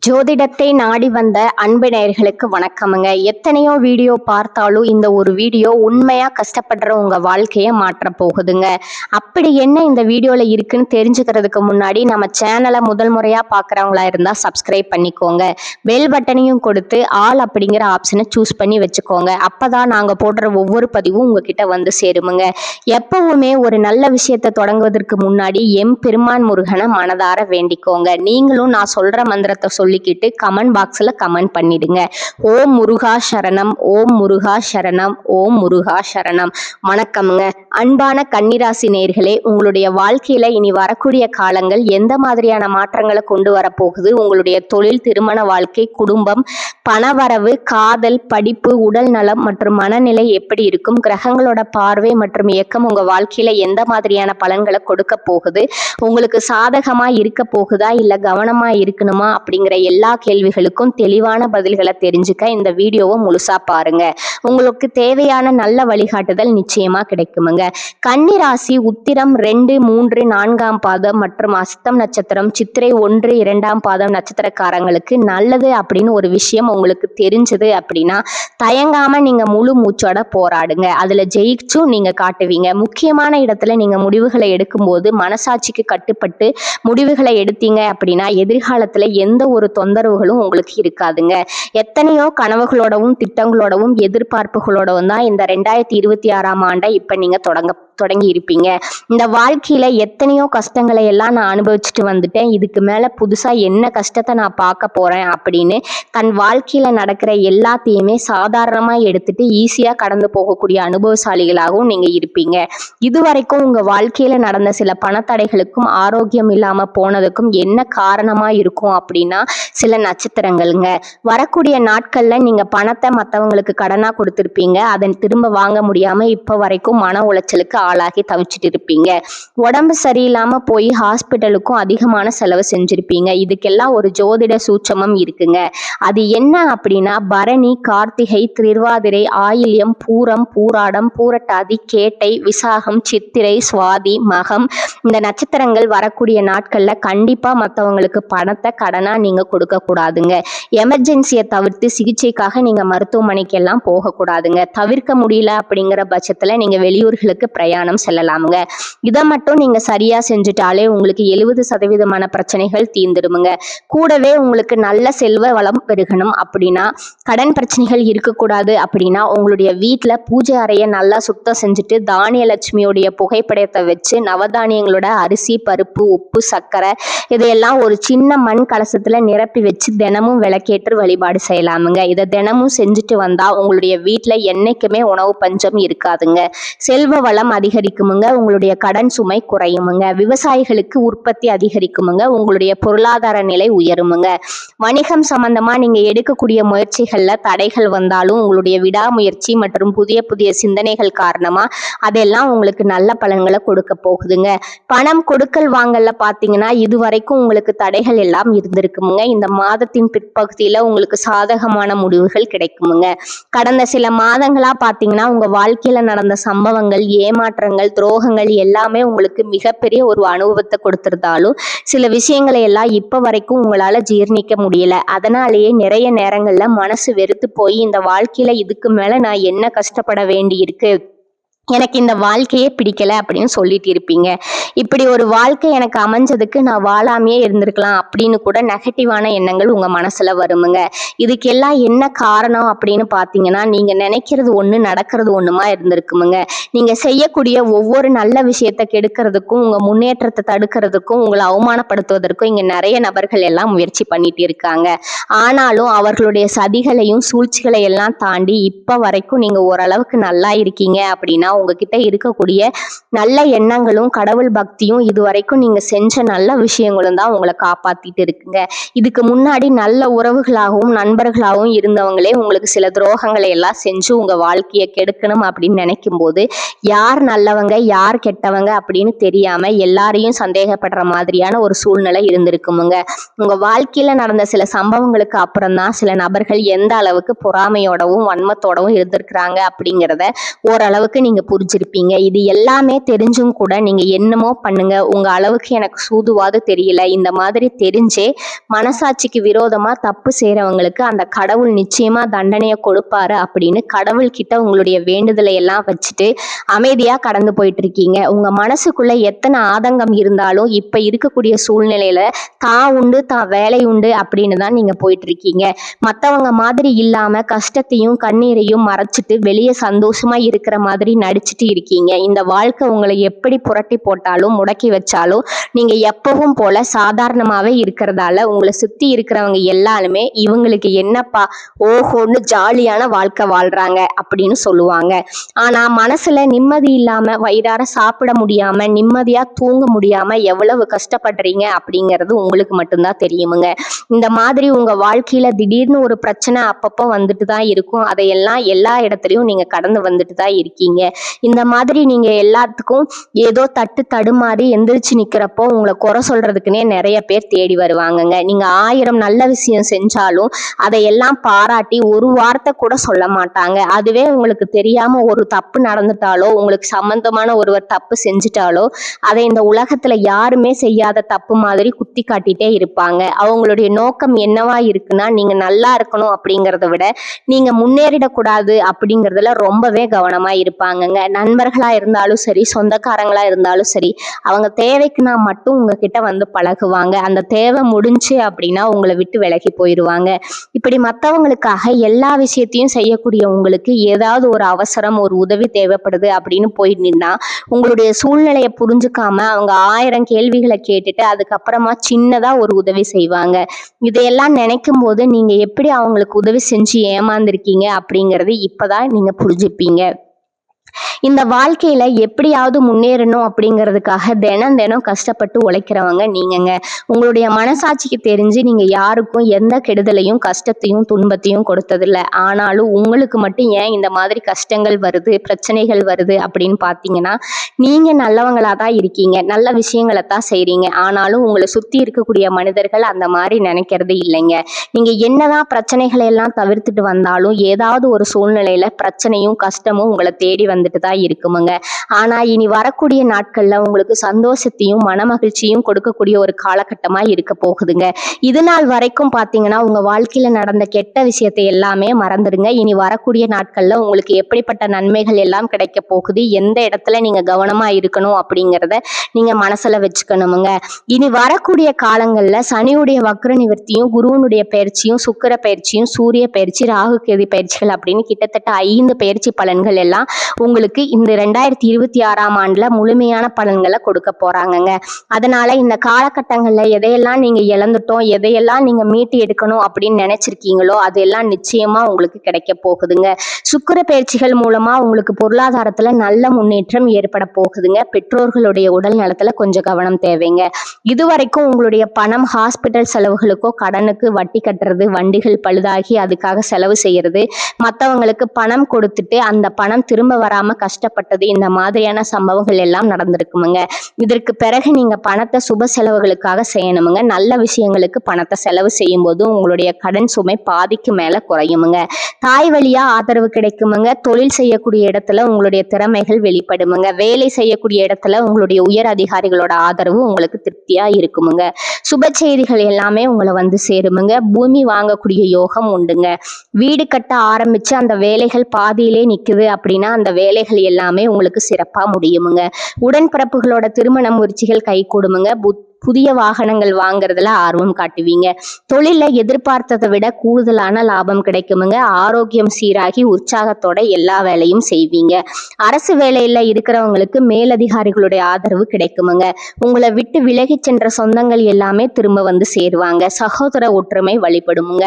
ஜோதிடத்தை நாடி வந்த அன்பு நேயர்களுக்கு வணக்கமுங்க. எத்தனையோ வீடியோ பார்த்தாலும் இந்த ஒரு வீடியோ உண்மையா கஷ்டப்படுற உங்க வாழ்க்கைய மாற்ற போகுதுங்க. அப்படி என்ன இந்த வீடியோல இருக்குன்னு தெரிஞ்சுக்கிறதுக்கு முன்னாடி நம்ம சேனலை முதல் முறையா பார்க்குறவங்களா இருந்தா சப்ஸ்கிரைப் பண்ணிக்கோங்க. பெல் பட்டனையும் கொடுத்து ஆல் அப்படிங்கிற ஆப்ஷனை சூஸ் பண்ணி வச்சுக்கோங்க. அப்பதான் நாங்க போடுற ஒவ்வொரு பதிவும் உங்ககிட்ட வந்து சேருமுங்க. எப்பவுமே ஒரு நல்ல விஷயத்தை தொடங்குவதற்கு முன்னாடி பெருமான் முருகனை மனதார வேண்டிக்கோங்க. நீங்களும் நான் சொல்ற மந்திரத்தை சொல்லிக்கிட்டு கமெண்ட் பாக்ஸ்ல கமெண்ட் பண்ணிடுங்க. ஓம் முருகா சரணம், ஓம் முருகா சரணம், ஓம் முருகா சரணம். வணக்கம்ங்க. அன்பான கன்னிராசி நேயர்களே, உங்களுடைய வாழ்க்கையில இனி வரக்கூடிய காலங்கள் எந்த மாதிரியான மாற்றங்களை கொண்டு வரப்போகுது? உங்களுடைய தொழில், திருமண வாழ்க்கை, குடும்பம், பணவரவு, காதல், படிப்பு, உடல் நலம் மற்றும் மனநிலை எப்படி இருக்கும்? கிரகங்களோட பார்வை மற்றும் இயக்கம் உங்க வாழ்க்கையில எந்த மாதிரியான பலன்களை கொடுக்க போகுது? உங்களுக்கு சாதகமா இருக்க போகுதா இல்ல கவனமா இருக்கணுமா அப்படிங்கிற எல்லா கேள்விகளுக்கும் தெளிவான பதில்களை தெரிஞ்சுக்க இந்த வீடியோவை முழுசா பாருங்க. உங்களுக்கு தேவையான நல்ல வழிகாட்டுதல் நிச்சயமா கிடைக்குமுங்க. கன்னிராசி உத்திரம் 2, 3, 4ஆம் பாதம் மற்றும் அஸ்தம் நட்சத்திரம், சித்திரை 1, 2ஆம் பாதம் நட்சத்திரக்காரங்களுக்கு நல்லது அப்படின்னு ஒரு விஷயம் உங்களுக்கு தெரிஞ்சது அப்படின்னா தயங்காம நீங்க முழு மூச்சோட போராடுங்க. அதுல ஜெயிச்சும் நீங்க காட்டுவீங்க. முக்கியமான இடத்துல நீங்க முடிவுகளை எடுக்கும்போது மனசாட்சிக்கு கட்டுப்பட்டு முடிவுகளை எடுத்தீங்க அப்படின்னா எதிர்காலத்துல எந்த ஒரு தொந்தரவுகளும் உங்களுக்கு இருக்காதுங்க. எத்தனையோ கனவுகளோடவும் திட்டங்களோடவும் எதிர்பார்ப்புகளோடவும் தான் இந்த 2026ஆம் ஆண்டை இப்ப நீங்க தொடங்கி இருப்பீங்க. இந்த வாழ்க்கையில எத்தனையோ கஷ்டங்களை எல்லாம் நான் அனுபவிச்சுட்டு வந்துட்டேன், இதுக்கு மேல புதுசா என்ன கஷ்டத்தை நான் பார்க்க போறேன் அப்படின்னு தன் வாழ்க்கையில நடக்கிற எல்லாத்தையுமே சாதாரணமா எடுத்துட்டு ஈஸியா கடந்து போகக்கூடிய அனுபவசாலிகளாகவும் நீங்க இருப்பீங்க. இதுவரைக்கும் உங்க வாழ்க்கையில நடந்த சில பணத்தடைகளுக்கும் ஆரோக்கியம் இல்லாம போனதுக்கும் என்ன காரணமா இருக்கும் அப்படின்னா சில நட்சத்திரங்கள்ங்க. வரக்கூடிய நாட்கள்ல நீங்க பணத்தை மற்றவங்களுக்கு கடனா கொடுத்துருப்பீங்க. அதை திரும்ப வாங்க முடியாம இப்ப வரைக்கும் மன உளைச்சலுக்கு ஆளாகி தவிச்சிட்டு இருப்பீங்க. உடம்பு சரியில்லாம போய் ஹாஸ்பிட்டலுக்கும் அதிகமான செலவு செஞ்சிருப்பீங்க. இதுக்கெல்லாம் ஒரு ஜோதிட சூட்சமம் இருக்குங்க. அது என்ன அப்படின்னா பரணி, கார்த்திகை, திருவாதிரை, ஆயில்யம், பூரம், பூராடம், பூரட்டாதி, கேட்டை, விசாகம், சித்திரை, சுவாதி, மகம் இந்த நட்சத்திரங்கள் வரக்கூடிய நாட்கள்ல கண்டிப்பா மற்றவங்களுக்கு பணத்தை கடனா நீங்க கொடுக்க கூடாதுங்க. எமர்ஜென்சியை தவிர்த்து சிகிச்சைக்காக நீங்க மருத்துவமனைக்கு எல்லாம் போகக்கூடாதுங்க. தவிர்க்க முடியல அப்படிங்கிற பட்சத்துல நீங்க வெளியூர்களுக்கு பிரயாணம் செல்லலாமுங்க. இதை மட்டும் நீங்க சரியா செஞ்சுட்டாலே உங்களுக்கு 70% பிரச்சனைகள் தீர்ந்துடுமுங்க. கூடவே உங்களுக்கு நல்ல செல்வ வளம் பெருகணும் அப்படின்னா, கடன் பிரச்சனைகள் இருக்கக்கூடாது அப்படின்னா உங்களுடைய வீட்டுல பூஜை அறையை நல்லா சுத்தம் செஞ்சுட்டு தானிய லட்சுமியோடைய புகைப்படத்தை வச்சு நவதானியங்களோட அரிசி, பருப்பு, உப்பு, சர்க்கரை இதையெல்லாம் ஒரு சின்ன மண் கலசத்துல நிரப்பி வச்சு தினமும் விளக்கேற்று வழிபாடு செய்யலாமுங்க. இதை தினமும் செஞ்சுட்டு வந்தா உங்களுடைய வீட்டுல என்னைக்குமே உணவு பஞ்சம் இருக்காதுங்க. செல்வ வளம் அதிகரிக்குமுங்க. உங்களுடைய கடன் சுமை குறையுமுங்க. விவசாயிகளுக்கு உற்பத்தி அதிகரிக்குமுங்க. உங்களுடைய பொருளாதார நிலை உயருமுங்க. வணிகம் சம்பந்தமா நீங்க எடுக்கக்கூடிய முயற்சிகள்ல தடைகள் வந்தாலும் உங்களுடைய விடாமுயற்சி மற்றும் புதிய புதிய சிந்தனைகள் காரணமா அதெல்லாம் உங்களுக்கு நல்ல பலன்களை கொடுக்க போகுதுங்க. பணம் கொடுக்கல் வாங்கல்ல பாத்தீங்கன்னா இதுவரைக்கும் உங்களுக்கு தடைகள் எல்லாம் இருந்திருக்குமுங்க. இந்த மாதத்தின் பிற்பகுதியில உங்களுக்கு சாதகமான முடிவுகள் கிடைக்குமுங்க. கடந்த சில மாதங்களா பாத்தீங்கன்னா உங்க வாழ்க்கையில நடந்த சம்பவங்கள், ஏமாற்றங்கள், துரோகங்கள் எல்லாமே உங்களுக்கு மிகப்பெரிய ஒரு அனுபவத்தை கொடுத்திருந்தாலும் சில விஷயங்களை எல்லாம் இப்ப வரைக்கும் உங்களால ஜீர்ணிக்க முடியல. அதனாலேயே நிறைய நேரங்கள்ல மனசு வெறுத்து போய் இந்த வாழ்க்கையில இதுக்கு மேல நான் என்ன கஷ்டப்பட வேண்டி இருக்கு, எனக்கு இந்த வாழ்க்கையே பிடிக்கல அப்படின்னு சொல்லிட்டு இருப்பீங்க. இப்படி ஒரு வாழ்க்கை எனக்கு அமைஞ்சதுக்கு நான் வாழாமையே இருந்திருக்கலாம் அப்படின்னு கூட நெகட்டிவான எண்ணங்கள் உங்க மனசுல வருமுங்க. இதுக்கெல்லாம் என்ன காரணம் அப்படின்னு பாத்தீங்கன்னா நீங்க நினைக்கிறது ஒண்ணு நடக்கிறது ஒண்ணுமா இருந்திருக்குமுங்க. நீங்க செய்யக்கூடிய ஒவ்வொரு நல்ல விஷயத்தை கெடுக்கிறதுக்கும் உங்க முன்னேற்றத்தை தடுக்கிறதுக்கும் உங்களை அவமானப்படுத்துவதற்கும் இங்க நிறைய நபர்கள் எல்லாம் முயற்சி பண்ணிட்டு இருக்காங்க. ஆனாலும் அவர்களுடைய சதிகளையும் சூழ்ச்சிகளை எல்லாம் தாண்டி இப்ப வரைக்கும் நீங்க ஓரளவுக்கு நல்லா இருக்கீங்க அப்படின்னா உங்ககிட்ட இருக்கக்கூடிய நல்ல எண்ணங்களும் கடவுள் பக்தியும் இதுவரைக்கும் நீங்க செஞ்ச நல்ல விஷயங்களும் தான் உங்களை காப்பாத்திட்டு இருக்குங்க. இதுக்கு முன்னாடி நல்ல உறவுகளாகவும் நண்பர்களாகவும் இருந்தவங்களே உங்களுக்கு சில துரோகங்களை எல்லாம் செஞ்சு உங்க வாழ்க்கையை கெடுக்கணும் அப்படின்னு நினைக்கும் போது யார் நல்லவங்க யார் கெட்டவங்க அப்படின்னு தெரியாம எல்லாரையும் சந்தேகப்படுற மாதிரியான ஒரு சூழ்நிலை இருந்திருக்குமுங்க. உங்க வாழ்க்கையில நடந்த சில சம்பவங்களுக்கு அப்புறம் தான் சில நபர்கள் எந்த அளவுக்கு பொறாமையோடவும் வன்மத்தோடவும் இருந்திருக்கிறாங்க அப்படிங்கிறத ஓரளவுக்கு நீங்க புரிஞ்சிருப்பீங்க. இது எல்லாமே தெரிஞ்சும் கூட நீங்க என்னமோ பண்ணுங்க, உங்க அளவுக்கு எனக்கு சூதுவாது தெரியல, இந்த மாதிரி தெரிஞ்சே மனசாட்சிக்கு விரோதமா தப்பு செய்யறவங்களுக்கு அந்த கடவுள் நிச்சயமா தண்டனையை கொடுப்பாரு அப்படின்னு கடவுள் கிட்ட உங்களுடைய வேண்டுதலை எல்லாம் வச்சுட்டு அமைதியா கடந்து போயிட்டு இருக்கீங்க. உங்க மனசுக்குள்ள எத்தனை ஆதங்கம் இருந்தாலும் இப்ப இருக்கக்கூடிய சூழ்நிலையில தான் உண்டு தான் வேலை உண்டு அப்படின்னு தான் நீங்க போயிட்டு இருக்கீங்க. மத்தவங்க மாதிரி இல்லாம கஷ்டத்தையும் கண்ணீரையும் மறைச்சிட்டு வெளியே சந்தோஷமா இருக்கிற மாதிரி நடிச்சிட்டு இருக்கீங்க. இந்த வாழ்க்கை உங்களை எப்படி புரட்டி போட்டாலும் முடக்கி வச்சாலும் நீங்க எப்பவும் போல சாதாரணமாவே இருக்கிறதால உங்களை சுத்தி இருக்கிறவங்க எல்லாருமே இவங்களுக்கு என்னப்பா ஓஹோன்னு ஜாலியான வாழ்க்கை வாழ்றாங்க அப்படின்னு சொல்லுவாங்க. ஆனா மனசுல நிம்மதி இல்லாம வயிறார சாப்பிட முடியாம நிம்மதியா தூங்க முடியாம எவ்வளவு கஷ்டப்படுறீங்க அப்படிங்கிறது உங்களுக்கு மட்டும்தான் தெரியுமுங்க. இந்த மாதிரி உங்க வாழ்க்கையில திடீர்னு ஒரு பிரச்சனை அப்பப்போ வந்துட்டு தான் இருக்கும். அதையெல்லாம் எல்லா இடத்துலயும் நீங்க கடந்து வந்துட்டு தான் இருக்கீங்க. இந்த மாதிரி நீங்க எல்லாத்துக்கும் ஏதோ தட்டு தடுமாறி எந்திரிச்சு நிக்கிறப்போ உங்களை குறை சொல்றதுக்குன்னே நிறைய பேர் தேடி வருவாங்கங்க. நீங்க 1000 நல்ல விஷயம் செஞ்சாலும் அதையெல்லாம் பாராட்டி ஒரு வார்த்தை கூட சொல்ல மாட்டாங்க. அதுவே உங்களுக்கு தெரியாம ஒரு தப்பு நடந்துட்டாலோ உங்களுக்கு சம்பந்தமான ஒருவர் தப்பு செஞ்சுட்டாலோ அதை இந்த உலகத்துல யாருமே செய்யாத தப்பு மாதிரி குத்தி காட்டிட்டே இருப்பாங்க. அவங்களுடைய நோக்கம் என்னவா இருக்குன்னா நீங்க நல்லா இருக்கணும் அப்படிங்கறத விட நீங்க முன்னேறிடக்கூடாது அப்படிங்கறதுல ரொம்பவே கவனமா இருப்பாங்கங்க. நண்பர்களா இருந்தாலும் சரி, சொந்தக்காரங்களா இருந்தாலும் சரி, அவங்க தேவைக்குன்னா மட்டும் உங்ககிட்ட வந்து பழகுவாங்க. அந்த தேவை முடிஞ்சு அப்படின்னா உங்களை விட்டு விலகி போயிடுவாங்க. இப்படி மற்றவங்களுக்காக எல்லா விஷயத்தையும் செய்யக்கூடிய உங்களுக்கு ஏதாவது ஒரு அவசரம் ஒரு உதவி தேவைப்படுது அப்படின்னு போய் நின்னா உங்களுடைய சூழ்நிலையை புரிஞ்சுக்காம அவங்க 1000 கேள்விகளை கேட்டுட்டு அதுக்கப்புறமா சின்னதா ஒரு உதவி செய்வாங்க. இதையெல்லாம் நினைக்கும் போது நீங்க எப்படி அவங்களுக்கு உதவி செஞ்சு ஏமாந்துருக்கீங்க அப்படிங்கறது இப்பதான் நீங்க புரிஞ்சுப்பீங்க. இந்த வாழ்க்கையில எப்படியாவது முன்னேறணும் அப்படிங்கிறதுக்காக தினம் தினம் கஷ்டப்பட்டு உழைக்கிறவங்க நீங்கங்க. உங்களுடைய மனசாட்சிக்கு தெரிஞ்சு நீங்க யாருக்கும் எந்த கெடுதலையும் கஷ்டத்தையும் துன்பத்தையும் கொடுத்ததில்ல. ஆனாலும் உங்களுக்கு மட்டும் ஏன் இந்த மாதிரி கஷ்டங்கள் வருது பிரச்சனைகள் வருது அப்படின்னு பார்த்தீங்கன்னா நீங்க நல்லவங்களா தான் இருக்கீங்க, நல்ல விஷயங்களை தான் செய்றீங்க. ஆனாலும் உங்களை சுத்தி இருக்கக்கூடிய மனிதர்கள் அந்த மாதிரி நினைக்கிறது இல்லைங்க. நீங்க என்னதான் பிரச்சனைகளை எல்லாம் தவிர்த்துட்டு வந்தாலும் ஏதாவது ஒரு சூழ்நிலையில பிரச்சனையும் கஷ்டமும் உங்களை தேடி வந்துட்டு தான் இருக்குமுங்க. ஆனா இனி வரக்கூடிய நாட்கள்ல உங்களுக்கு சந்தோஷத்தையும் மனமகிழ்ச்சியும் கொடுக்கக்கூடிய ஒரு காலகட்டமா இருக்க போகுதுங்க. இது நாள் வரைக்கும் பாத்தீங்கன்னா உங்க வாழ்க்கையில நடந்த கெட்ட விஷயத்தை எல்லாமே மறந்துடுங்க. இனி வரக்கூடிய நாட்கள்ல உங்களுக்கு எப்படிப்பட்ட நன்மைகள் எல்லாம் கிடைக்க போகுது, எந்த இடத்துல நீங்க கவனமா இருக்கணும் அப்படிங்கிறத நீங்க மனசுல வச்சுக்கணுமுங்க. இனி வரக்கூடிய காலங்கள்ல சனியுடைய வக்ர நிவர்த்தியும் குருவனுடைய பயிற்சியும் சுக்கிர பயிற்சியும் சூரிய பயிற்சி ராகு கேது பயிற்சிகள் அப்படின்னு கிட்டத்தட்ட 5 பயிற்சி பலன்கள் எல்லாம் உங்களுக்கு இந்த 2026ஆம் ஆண்டுல முழுமையான பலன்களை கொடுக்க போறாங்கங்க. அதனால இந்த காலகட்டங்கள்ல எதையெல்லாம் நீங்க இழந்துட்டோம், எதையெல்லாம் நீங்க மீட்டு எடுக்கணும் அப்படின்னு நினைச்சிருக்கீங்களோ அதெல்லாம் நிச்சயமா உங்களுக்கு கிடைக்க போகுதுங்க. சுக்கிர பயிற்சிகள் மூலமா உங்களுக்கு பொருளாதாரத்துல நல்ல முன்னேற்றம் ஏற்பட போகுதுங்க. பெற்றோர்களுடைய உடல் நலத்துல கொஞ்சம் கவனம் தேவைங்க. இதுவரைக்கும் உங்களுடைய பணம் ஹாஸ்பிட்டல் செலவுகளுக்கோ கடனுக்கு வட்டி கட்டுறது, வண்டிகள் பழுதாகி அதுக்காக செலவு செய்யறது, மற்றவங்களுக்கு பணம் கொடுத்துட்டு அந்த பணம் திரும்ப வராம கஷ்டப்பட்டது, இந்த மாதிரியான சம்பவங்கள் எல்லாம் நடந்திருக்குமுங்க. இதற்கு பிறகு நீங்க பணத்தை சுப செலவுகளுக்காக செய்யணுமுங்க. நல்ல விஷயங்களுக்கு பணத்தை செலவு செய்யும் போது உங்களுடைய கடன் சுமை பாதிக்கு மேல குறையுமுங்க. தாய் வழியா ஆதரவு கிடைக்குமுங்க. தொழில் செய்யக்கூடிய இடத்துல உங்களுடைய திறமைகள் வெளிப்படுமுங்க. வேலை செய்யக்கூடிய இடத்துல உங்களுடைய உயர் அதிகாரிகளோட ஆதரவு உங்களுக்கு திருப்தியா இருக்குமுங்க. சுப செய்திகள் எல்லாமே உங்களை வந்து சேருமுங்க. பூமி வாங்கக்கூடிய யோகம் உண்டுங்க. வீடு கட்ட ஆரம்பிச்சு அந்த வேலைகள் பாதியிலே நிக்குது அப்படின்னா அந்த வேலைகள் எல்லாமே உங்களுக்கு சிறப்பா முடியுமுங்க. உடன்பிறப்புகளோட திருமண முயற்சிகள் கை கூடுமுங்க. புதிய வாகனங்கள் வாங்குறதுல ஆர்வம் காட்டுவீங்க. தொழில எதிர்பார்த்ததை விட கூடுதலான லாபம் கிடைக்குமுங்க. ஆரோக்கியம் சீராகி உற்சாகத்தோட எல்லா வேலையும் செய்வீங்க. அரசு வேலையில இருக்கிறவங்களுக்கு மேலதிகாரிகளுடைய ஆதரவு கிடைக்குமுங்க. உங்களை விட்டு விலகி சென்ற சொந்தங்கள் எல்லாமே திரும்ப வந்து சேருவாங்க. சகோதர ஒற்றுமை வழிபடுமுங்க.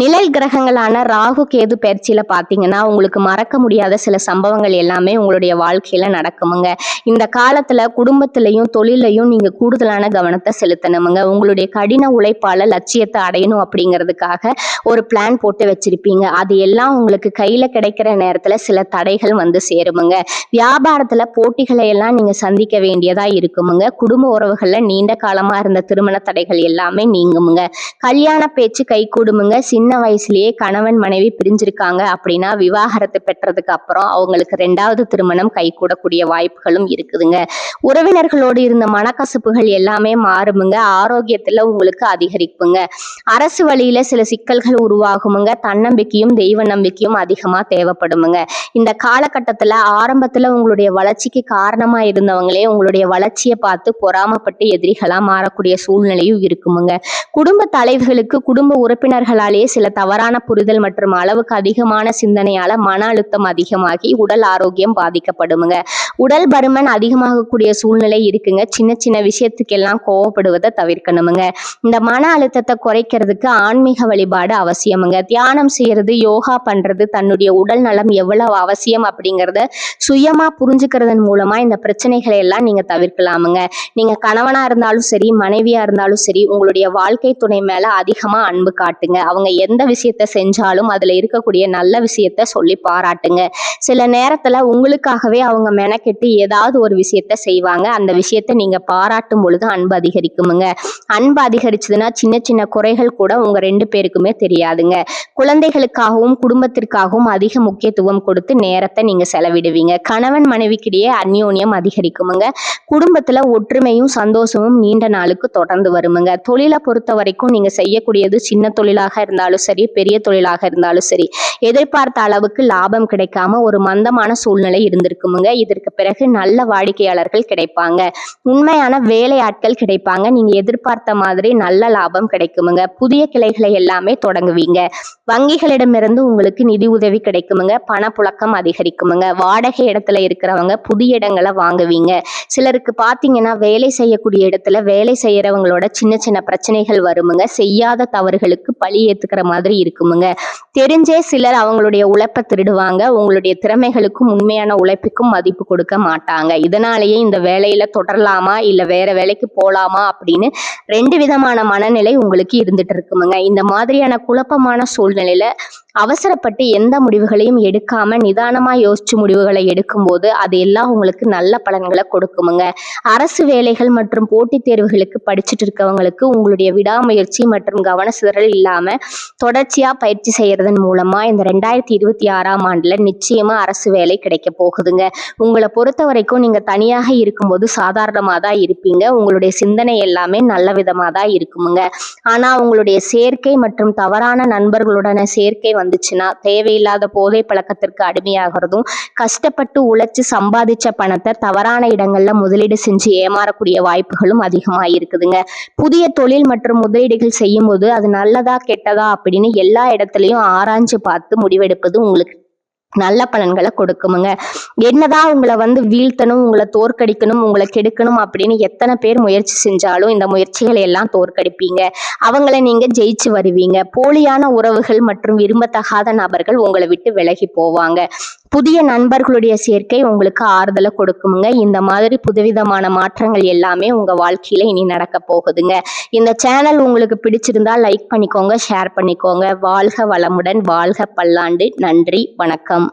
நிழல் கிரகங்களான ராகு கேது பயிற்சியில பாத்தீங்கன்னா உங்களுக்கு மறக்க முடியாத சில சம்பவங்கள் எல்லாமே உங்களுடைய வாழ்க்கையில நடக்குமுங்க. இந்த காலத்துல குடும்பத்திலையும் தொழிலையும் நீங்க கூடுதலான கவனத்தை செலுத்தணுமுங்க. உங்களுடைய கடின உழைப்பால லட்சியத்தை அடையணும் அப்படிங்கிறதுக்காக ஒரு பிளான் போட்டு வச்சிருப்பீங்க. அது எல்லாம் உங்களுக்கு கையில கிடைக்கிற நேரத்துல சில தடைகள் வந்து சேருமுங்க. வியாபாரத்துல போட்டிகளை எல்லாம் நீங்க சந்திக்க வேண்டியதா இருக்குமுங்க. குடும்ப உறவுகள்ல நீண்ட காலமா இருந்த திருமண தடைகள் எல்லாமே நீங்குமுங்க. கல்யாண பேச்சு கை கூடுமுங்க. சின்ன வயசுலயே கணவன் மனைவி பிரிஞ்சிருக்காங்க அப்படின்னா விவாகரத்து பெற்றதுக்கு அப்புறம் அவங்களுக்கு 2வது திருமணம் கைகூடக்கூடிய வாய்ப்புகளும் இருக்குதுங்க. உறவினர்களோடு இருந்த மனக்கசப்புகள் எல்லாமே மாறுமுங்க. ஆரோக்கியத்துல உங்களுக்கு அதிகரிப்புங்க. அரசு வழியில சில சிக்கல்கள் உருவாகுமுங்க. தன்னம்பிக்கையும் தெய்வ நம்பிக்கையும் அதிகமா தேவைப்படுமுங்க. இந்த காலகட்டத்துல ஆரம்பத்துல உங்களுடைய வளர்ச்சிக்கு காரணமா இருந்தவங்களே உங்களுடைய வளர்ச்சியை பார்த்து பொறாமப்பட்டு எதிரிகளா மாறக்கூடிய சூழ்நிலையும் இருக்குமுங்க. குடும்ப தலைவர்களுக்கு குடும்ப உறுப்பினர்களாலேயே சில தவறான புரிதல் மற்றும் அளவுக்கு அதிகமான சிந்தனையால மன அழுத்தம் அதிகமாகி உடல் ஆரோக்கியம் பாதிக்கப்படுமுங்க. உடல் பருமன் அதிகமாகக்கூடிய சூழ்நிலை இருக்குங்க. சின்ன சின்ன விஷயத்துக்கெல்லாம் கோவப்படுவதை தவிர்க்கணுமுங்க. இந்த மன அழுத்தத்தை குறைக்கிறதுக்கு ஆன்மீக வழிபாடு அவசியமுங்க. தியானம் செய்யறது, யோகா பண்றது, தன்னுடைய உடல் நலம் எவ்வளவு அவசியம் அப்படிங்கறத சுயமா புரிஞ்சுக்கிறதன் மூலமா இந்த பிரச்சனைகளை எல்லாம் நீங்க தவிர்க்கலாமுங்க. நீங்க கணவனா இருந்தாலும் சரி, மனைவியா இருந்தாலும் சரி, உங்களுடைய வாழ்க்கை துணை மேல அதிகமா அன்பு காட்டுங்க. அவங்க எந்த விஷயத்த செஞ்சாலும் அதுல இருக்கக்கூடிய நல்ல விஷயத்த சொல்லி பாராட்டுங்க. சில நேரத்துல உங்களுக்காகவே அவங்க மெனக்கெட்டு ஏதாவது ஒரு விஷயத்த செய்வாங்க. அந்த விஷயத்த நீங்க பாராட்டும் பொழுது அன்பு அதிகரிக்குமுங்க. அன்பு அதிகரிச்சதுன்னா சின்ன சின்ன குறைகள் கூட உங்க 2 பேருக்குமே தெரியாதுங்க. குழந்தைகளுக்காகவும் குடும்பத்திற்காகவும் அதிக முக்கியத்துவம் கொடுத்து நேரத்தை நீங்க செலவிடுவீங்க. கணவன் மனைவிக்கிடையே அந்யோன்யம் அதிகரிக்குமுங்க. குடும்பத்துல ஒற்றுமையும் சந்தோஷமும் நீண்ட நாளுக்கு தொடர்ந்து வருமுங்க. தொழிலை பொறுத்த வரைக்கும் நீங்க செய்யக்கூடியது சின்ன தொழிலாக இருந்தாலும் சரி, பெரிய தொழிலாக இருந்தாலும் சரி, எதிர்பார்த்த அளவுக்கு லாபம் கிடைக்காம ஒரு மந்தமான சூழ்நிலை இருந்திருக்குமுங்க. இதற்கு பிறகு நல்ல வாடிக்கையாளர்கள் கிடைப்பாங்க. உண்மையான வேலையாட்கள் கிடைப்பாங்க. நீங்க எதிர்பார்த்த மாதிரி நல்ல லாபம் கிடைக்குமுங்க. புதிய கிளைகளை எல்லாமே தொடங்குவீங்க. வங்கிகளிடமிருந்து உங்களுக்கு நிதி உதவி கிடைக்குமுங்க. பணப்புழக்கம் அதிகரிக்குமுங்க. வாடகை இடத்துல இருக்கிறவங்க புதிய இடங்களை வாங்குவீங்க. சிலருக்கு பாத்தீங்கன்னா வேலை செய்யக்கூடிய இடத்துல வேலை செய்யறவங்களோட சின்ன சின்ன பிரச்சனைகள் வருமுங்க. செய்யாத தவறுகளுக்கு பழி ஏத்துக்கிற மாதிரி இருக்குமுங்க. தெரிஞ்சே சிலர் அவங்களுடைய உழைப்பை திருடுவாங்க. உங்களுடைய திறமைகளுக்கும் உண்மையான உழைப்புக்கும் மதிப்பு கொடுக்க மாட்டாங்க. இதனாலேயே இந்த வேலையில தொடரலாமா இல்ல வேற வேலைக்கு போலாமா அப்படின்னு 2 விதமான மனநிலை உங்களுக்கு இருந்துட்டு இருக்குமுங்க. இந்த மாதிரியான குழப்பமான சூழ்நிலையில அவசரப்பட்டு எந்த முடிவுகளையும் எடுக்காம நிதானமா யோசிச்சு முடிவுகளை எடுக்கும்போது அது எல்லாம் உங்களுக்கு நல்ல பலன்களை கொடுக்குமுங்க. அரசு வேலைகள் மற்றும் போட்டித் தேர்வுகளுக்கு படிச்சுட்டு இருக்கவங்களுக்கு உங்களுடைய விடாமுயற்சி மற்றும் கவனச்சிதறல் இல்லாம தொடர்ச்சியா பயிற்சி செய்யறதன் மூலமா இந்த 2026ஆம் ஆண்டுல நிச்சயமா அரசு வேலை கிடைக்க போகுதுங்க. உங்களை பொறுத்த வரைக்கும் நீங்க தனியாக இருக்கும்போது சாதாரணமா தான் இருப்பீங்க. உங்களுடைய சிந்தனை எல்லாமே நல்ல விதமா தான் இருக்குமுங்க. ஆனா உங்களுடைய சேர்க்கை மற்றும் தவறான நண்பர்களுடன சேர்க்கை வந்துச்சுன்னா தேவையில்லாத போதை பழக்கத்திற்கு அடிமையாகிறதும், கஷ்டப்பட்டு உழைச்சு சம்பாதிச்ச பணத்தை தவறான இடங்கள்ல முதலீடு செஞ்சு ஏமாறக்கூடிய வாய்ப்புகளும் அதிகமா இருக்குதுங்க. புதிய தொழில் மற்றும் முதலீடுகள் செய்யும் போது அது நல்லதா கெட்டதா அப்படின்னு எல்லா இடத்துலயும் ஆராய்ஞ்சு பார்த்து முடிவெடுப்பது உங்களுக்கு நல்ல பலன்களை கொடுக்குமுங்க. என்னதான் உங்களை வீழ்த்தணும், உங்களை தோற்கடிக்கணும், உங்களை கெடுக்கணும் அப்படின்னு எத்தனை பேர் முயற்சி செஞ்சாலும் இந்த முயற்சிகளை எல்லாம் தோற்கடிப்பீங்க. அவங்களை நீங்க ஜெயிச்சு வருவீங்க. போலியான உறவுகள் மற்றும் விரும்பத்தகாத நபர்கள் உங்களை விட்டு விலகி போவாங்க. புதிய நண்பர்களுடைய சேர்க்கை உங்களுக்கு ஆறுதலை கொடுக்குமுங்க. இந்த மாதிரி புதுவிதமான மாற்றங்கள் எல்லாமே உங்க வாழ்க்கையில இனி நடக்க போகுதுங்க. இந்த சேனல் உங்களுக்கு பிடிச்சிருந்தா லைக் பண்ணிக்கோங்க, ஷேர் பண்ணிக்கோங்க. வாழ்க வளமுடன், வாழ்க பல்லாண்டு. நன்றி, வணக்கம்.